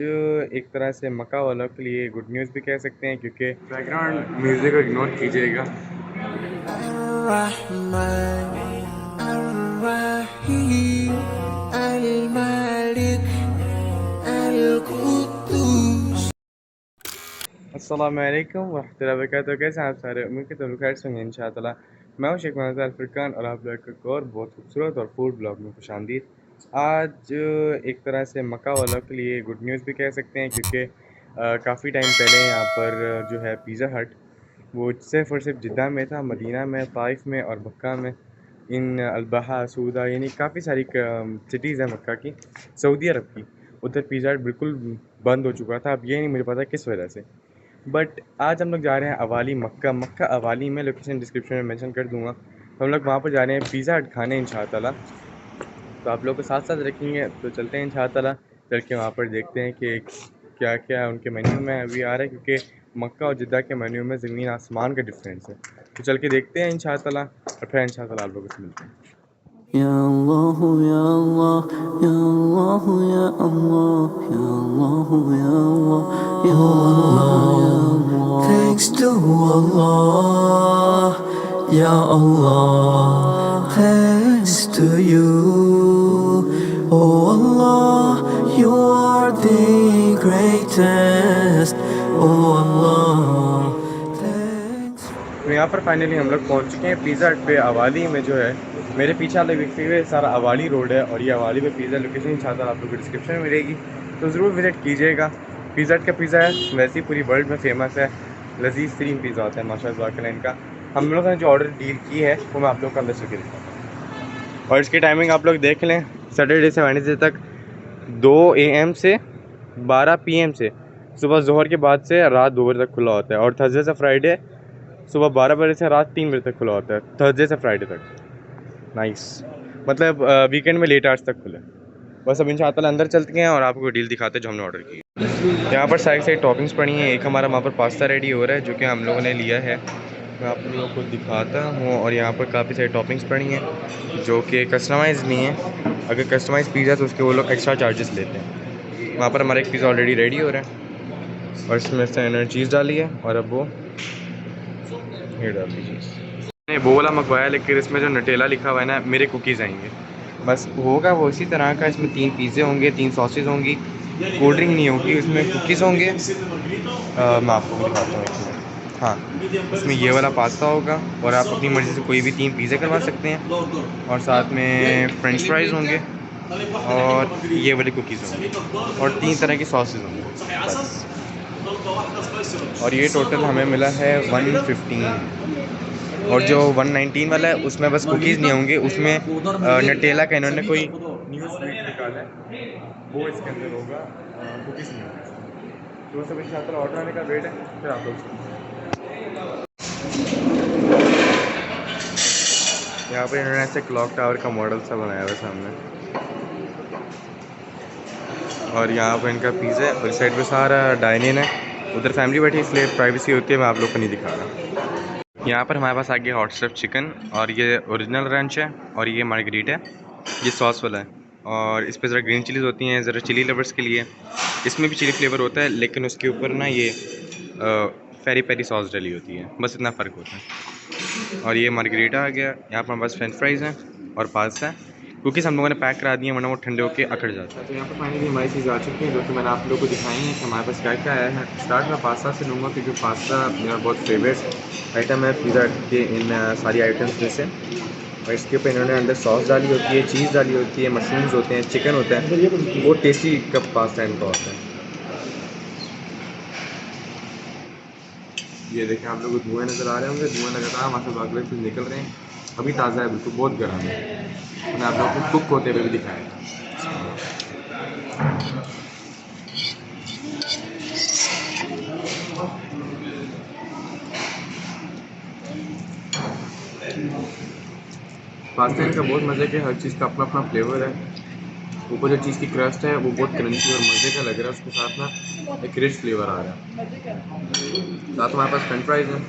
जो एक तरह से मक्का वालों के लिए गुड न्यूज़ भी कह सकते हैं, क्योंकि बैकग्राउंड म्यूज़िक को इग्नोर कीजिएगा। अस्सलामुअलैकुम वरहमतुल्लाहि वबरकातुहू। कैसे हैं आप सारे? उम्मीद करता हूँ खैर से होंगे इंशाअल्लाह। मैं हूँ शेख मोहम्मद फ़ुरकान और आप लोग एक और बहुत खूबसूरत और फूड ब्लॉग में खुशामदीद। आज एक तरह से मक्का वालों के लिए गुड न्यूज़ भी कह सकते हैं, क्योंकि काफ़ी टाइम पहले यहाँ पर जो है पिज़्ज़ा हट, वो सिर्फ़ और सिर्फ जिद्दा में था, मदीना में, ताइफ में और मक्का में। इन अल-बहा, सूदा यानी काफ़ी सारी सिटीज़ हैं मक्का की, सऊदी अरब की। उधर पिज़्ज़ा हट बिल्कुल बंद हो चुका था। अब ये नहीं मुझे पता किस वजह से। बट आज हम लोग जा रहे हैं अवाली मक्का। मक्का अवाली में लोकेशन डिस्क्रिप्शन में मेंशन कर दूँगा। तो हम लोग वहाँ पर जा रहे हैं पिज़्ज़ा हट खाने इंशाअल्लाह। तो आप लोग को साथ साथ रखेंगे, तो चलते हैं इंशाअल्लाह। चल के वहाँ पर देखते हैं कि क्या क्या उनके मेन्यू में अभी आ रहा है, क्योंकि मक्का और जिद्दा के मेन्यू में ज़मीन आसमान का डिफरेंस है। तो चल के देखते हैं इंशाअल्लाह, और फिर इंशाअल्लाह आप लोगों से मिलते हैं। Ya Allah, Ya Allah, Ya Allah, Ya Allah, Ya Allah, Ya Allah, Ya Allah. Thanks to Allah, Ya Allah. Thanks to you, oh Allah. You are the greatest, oh Allah. Thanks. तो यहाँ पर finally हम लोग पहुँच चुके हैं pizza हट पे अवाली में। जो है मेरे पीछे आप लोग देखते हुए सारा अवाली रोड है, और ये अवाली पे पिज़्ज़ा लोकेशन इंशाअल्लाह आप लोग को डिस्क्रिप्शन में मिलेगी, तो ज़रूर विज़िट कीजिएगा। पिज़्ज़ा हट का पिज़्ज़ा है वैसे ही पूरी वर्ल्ड में फ़ेमस है, लजीज़ तरीन पिज़्ज़ा होता है माशाअल्लाह इनका। हम लोगों ने जो ऑर्डर डील की है वो मैं आप लोग को अंदर से दिखाता हूँ, और इसकी टाइमिंग आप लोग देख लें। सैटरडे से वेडनेसडे तक 2 AM से 12 PM से सुबह ज़ोहर के बाद से रात 2 बजे तक खुला होता है, और थर्सडे से फ्राइडे सुबह 12 बजे से रात 3 बजे तक खुला होता है, थर्सडे से फ्राइडे तक। नाइस, मतलब वीकेंड में लेट आवर्स तक खुला है। बस अब इंशाअल्लाह अंदर चलते हैं और आपको डील दिखाते हैं जो हमने ऑर्डर की है। यहाँ पर साइड साइड टॉपिंग्स पड़ी हैं। एक हमारा वहाँ पर पास्ता रेडी हो रहा है जो कि हम लोगों ने लिया है, मैं आप लोगों को दिखाता हूँ। और यहाँ पर काफ़ी सारी टॉपिंग्स पड़ी हैं जो कि कस्टमाइज़ नहीं है। अगर कस्टमाइज़ पिज़्ज़ा तो उसके वो लोग एक्स्ट्रा चार्जेस लेते हैं। वहाँ पर हमारा एक पिज़्ज़ा ऑलरेडी रेडी हो रहा है, और इसमें से इन्होंने चीज़ डाली है, और अब वो ये डाल दी चीज़। मैंने वो वाला मंगवाया, लेकिन इसमें जो नटेला लिखा हुआ है ना, मेरे कुकीज़ आएंगे। बस होगा वो इसी तरह का। इसमें 3 पिज़्ज़े होंगे, 3 सॉसेज होंगी, कोल्ड ड्रिंक नहीं होगी, उसमें कुकीज़ होंगे। मैं आपको दिखाता हूँ एक मिनट। हाँ, इसमें ये वाला पास्ता होगा, और आप अपनी मर्ज़ी से कोई भी 3 पिज़्ज़े करवा सकते हैं, और साथ में फ्रेंच फ्राइज़ होंगे, और ये वाली कुकीज़ होंगी, और 3 तरह की सॉसेज होंगे बस। और ये टोटल हमें मिला है 115। और जो 119 वाला है उसमें बस कुकीज़ नहीं होंगे, उसमें नटेला का इन्होंने कोई न्यू स्वीट निकाला है, वो इसके अंदर होगा। कुकीज़ नहीं होंगे इसमें। तो सब इंशाअल्लाह ऑर्डर आने का वेट है, फिर आप लोग यहाँ पर इन्होंने ऐसे क्लॉक टावर का मॉडल सा बनाया हुआ है सामने, और यहाँ पर इनका पिज़्ज़ा है, और इस साइड पे सारा डाइन इन है। उधर फैमिली बैठी इसलिए प्राइवेसी होती है, मैं आप लोग को नहीं दिखा रहा। यहाँ पर हमारे पास आ गया हॉट स्टफ चिकन, और ये ओरिजिनल रंच है, और ये मार्गरीटा है, ये सॉस वाला है। और इस पर ज़रा ग्रीन चिलीज़ होती हैं, ज़रा चिली लवर्स के लिए। इसमें भी चिली फ्लेवर होता है, लेकिन उसके ऊपर ना ये पेरी पेरी सॉस डली होती है, बस इतना फ़र्क होता है। और ये मार्गरीटा आ गया। यहाँ पर हमारे पास फ्रेंच फ्राइज़ हैं और पास्ता है। कुकीज़ हम लोगों ने पैक करा दी हैं, वरना वो ठंडे होकर अकड़ जाते हैं। तो यहाँ पर फाइनली हमारी चीज़ आ चुकी है, जो कि मैंने आप लोगों को दिखाई है कि हमारे पास क्या क्या आया है। स्टार्ट में पास्ता से लूँगा, क्योंकि पास्ता मेरा बहुत फेवरेट आइटम है पिज़्ज़ा के इन सारी आइटम्स में से। और इसके ऊपर इन्होंने अंदर सॉस डाली होती है, चीज़ डाली होती है, मशरूम्स होते हैं, चिकन होता है, बहुत टेस्टी कप पास्ता इनका होता है। ये देखें, आप लोगों को धुएँ नज़र आ रहे होंगे, धुएँ लगातार वहाँ से बागले से निकल रहे हैं। अभी ताज़ा है बिल्कुल, बहुत गर्म है। मैंने आप लोगों को कुक होते हुए भी दिखाया। पास्ता इनका बहुत मज़े का, हर चीज़ का अपना अपना फ्लेवर है। ऊपर जो चीज़ की क्रस्ट है वो बहुत क्रंची और मज़े का लग रहा है, उसके साथ ना एक रिच फ्लेवर आ रहा है। साथ हमारे पास फ्रेंच फ्राइज़ हैं,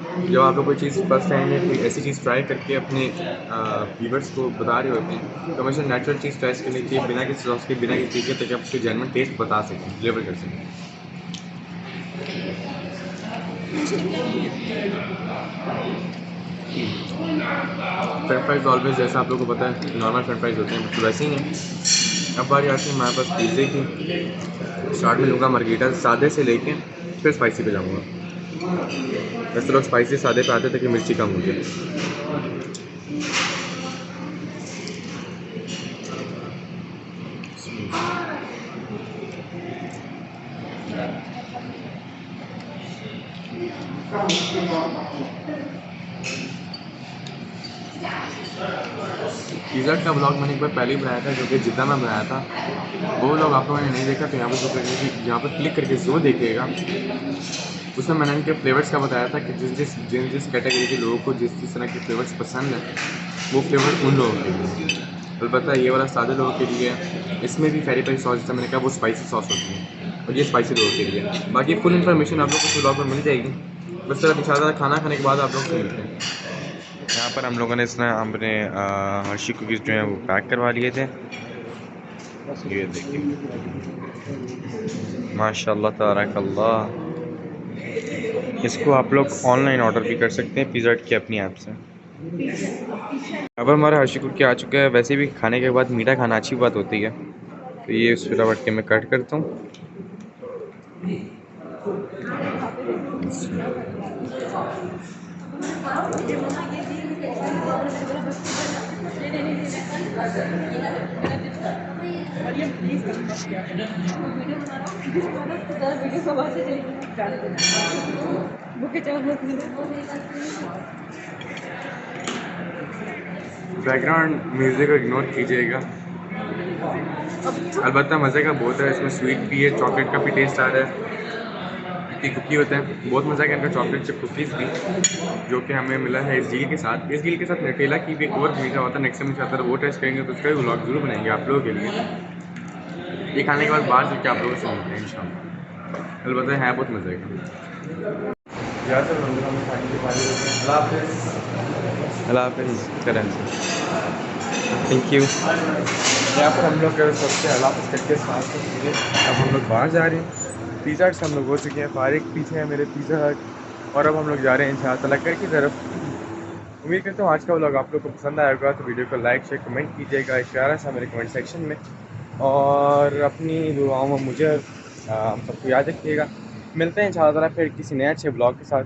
जब आप लोग कोई चीज़ फर्स्ट टाइम में कोई ऐसी चीज़ ट्राई करके अपने व्यूवर्स को बता रहे होते हैं तो हमेशा नेचुरल चीज़ ट्राई करनी चाहिए, बिना किसी सॉस के, बिना किसी चीज़ के, ताकि आप उसके जेन्युइन टेस्ट बता सकें, डिलीवर कर सकें। फ्रेंच फ्राइज़ ऑलवेज जैसा आप लोगों को पता है नॉर्मल फ्रेंच फ्राइज़ होते हैं, तो वैसे ही हैं। अब बारी आती है हमारे पास पिज़्ज़े की। स्टार्ट में लूँगा मार्गरीटा सादे से लेके फिर स्पाइसी पे जाऊँगा। वैसे लोग स्पाइसी सादे पे आते थे कि मिर्ची कम हो जाए। पिज़्ज़ा का ब्लॉग मैंने एक बार पहले ही बनाया था, जो कि जिद्दा में बनाया था। वो लोग आप लोगों ने नहीं देखा तो यहाँ पर जो करके कि यहाँ पर क्लिक करके ज़रूर देखिएगा। उसमें मैंने इनके फ्लेवर्स का बताया था कि जिस कैटेगरी के लोगों को जिस तरह के फ्लेवर्स पसंद है वो फ्लेवर उन लोगों के लिए। अलबत्ता ये वाला सादे लोगों के लिए है। इसमें भी पेरी पेरी सॉस, जैसा मैंने कहा, वो स्पाइसी सॉस होती है और ये स्पाइसी लोगों के लिए। बाकी फुल इन्फॉर्मेशन आप लोग को इस ब्लॉग में मिल जाएगी। बस तरह इंशाल्लाह खाना खाने के बाद आप लोग से मिलते हैं। यहाँ पर हम लोगों ने अपने हर्षी कुकीज़ जो हैं वो पैक करवा लिए थे। ये देखिए, माशाल्लाह तबारकल्लाह। इसको आप लोग ऑनलाइन ऑर्डर भी कर सकते हैं पिज़्ज़ा हट की अपनी ऐप से। अब हमारा हर्षी कुकी आ चुका है। वैसे भी खाने के बाद मीठा खाना अच्छी बात होती है, तो ये इस फिलावट के मैं कट करता हूँ। बैकग्राउंड म्यूज़िक इग्नोर कीजिएगा। अलबत्ता मज़े का बहुत है, इसमें स्वीट भी है, चॉकलेट का भी टेस्ट आ रहा है। की कुकी होते हैं, बहुत मज़ा है इनका चॉकलेट चिप कुकीज़ भी, जो कि हमें मिला है इस डील के साथ। इस डील के साथ नटेला की भी एक और मीठा होता है, नेक्स्ट टाइम अगर वो टेस्ट करेंगे तो उसका भी व्लॉग ज़रूर बनाएंगे आप लोगों के लिए। ये खाने के बाद बाहर से क्या आप लोगों से मिलते हैं इंशाल्लाह। अलबत्ता है बहुत मज़े का। अल्लाह हाफ़िज़ करें से, थैंक यू। यहाँ पर हम लोग सबसे अल्लाह हाफ़िज़ करके साथ अब हम लोग बाहर जा रहे हैं। पिज़्ज़ा हट से हम लोग हो चुके हैं फारिग, पीछे है मेरे पिज़्ज़ा हट, और अब हम लोग जा रहे हैं इंशाअल्लाह तलक्कर की तरफ। उम्मीद करता हूँ आज का व्लॉग आप लोग को पसंद आया होगा, तो वीडियो को लाइक शेयर कमेंट कीजिएगा एक प्यारा सा मेरे कमेंट सेक्शन में, और अपनी दुआओं में मुझे हम सबको याद रखिएगा। मिलते हैं इंशाअल्लाह फिर किसी नए अच्छे ब्लॉग के साथ।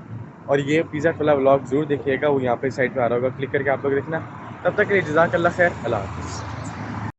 और ये पिज़्ज़ा वाला व्लॉग ज़रूर देखिएगा, वो यहाँ पे साइड पे आ रहा होगा, क्लिक करके आप लोग देखना। तब तक के लिए जज़ाकल्लाह खैर, अल्लाह हाफ़िज़।